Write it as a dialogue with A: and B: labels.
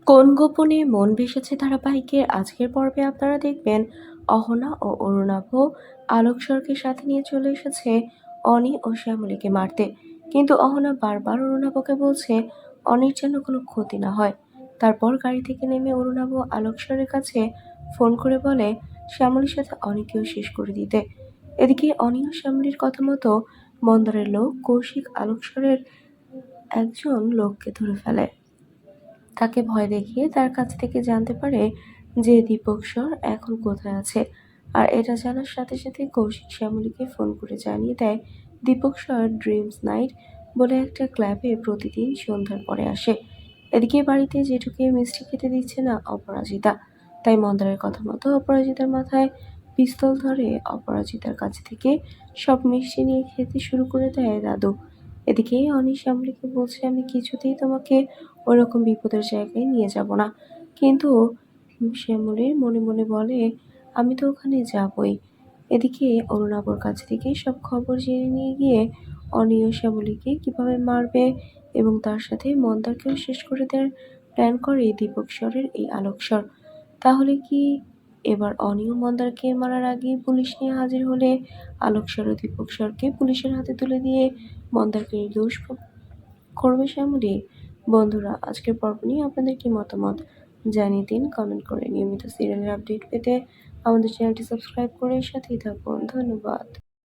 A: কোন গোপনে মন ভেসেছে ধারাবাহিকের আজকের পর্বে আপনারা দেখবেন অহনা ও অরুণাভ আলোকস্বরকে সাথে নিয়ে চলে এসেছে অনি ও শ্যামলীকে মারতে। কিন্তু অহনা বারবার অরুণাভকে বলছে অনির যেন কোনো ক্ষতি না হয়। তারপর গাড়ি থেকে নেমে অরুণাভ আলোকস্বরের কাছে ফোন করে বলে শ্যামলীর সাথে অনিকেও শেষ করে দিতে। এদিকে অনি ও শ্যামলীর কথা মতো মন্দারের লোক কৌশিক আলোকস্বরের একজন লোককে ধরে ফেলে। তাকে ভয় দেখিয়ে তার কাছ থেকে জানতে পারে যে দীপক স্বর এখন কোথায় আছে। আর এটা জানার সাথে সাথে কৌশিক শ্যামলীকে ফোন করে জানিয়ে দেয় দীপক স্বর ড্রিমস নাইট বলে একটা ক্লাবে প্রতিদিন সন্ধ্যার পরে আসে। এদিকে বাড়িতে জেঠুকে মিষ্টি খেতে দিচ্ছে না অপরাজিতা, তাই মন্দারের কথা মতো অপরাজিতার মাথায় পিস্তল ধরে অপরাজিতার কাছ থেকে সব মিষ্টি নিয়ে খেতে শুরু করে দেয় দাদু। এদিকে অনি শ্যামলীকে বলছে আমি কিছুতেই তোমাকে ওরকম বিপদের জায়গায় নিয়ে যাব না। কিন্তু শ্যামলীর মনে মনে বলে আমি তো ওখানে যাবই। এদিকে অরুণাবর কাছ থেকে সব খবর জেনে নিয়ে গিয়ে অনি ও শ্যামলীকে কিভাবে মারবে এবং তার সাথে মন্দারকেও শেষ করে দেওয়ার প্ল্যান করে দীপক স্বরের এই আলোকস্বর। তাহলে কি এবার অনি ও মন্দারকে মারার আগে পুলিশ নিয়ে হাজির হলে আলোকস্বর ও দীপক স্বরকে পুলিশের হাতে তুলে দিয়ে মন্দারকে নির্দোষ করবে শ্যামলী? বন্ধুরা, আজকের পর্ব নিয়ে আপনাদের কি মতামত জানিয়ে দিন কমেন্ট করে। নিয়মিত সিরিয়ালের আপডেট পেতে আমাদের চ্যানেলটি সাবস্ক্রাইব করে সাথেই থাকুন। ধন্যবাদ।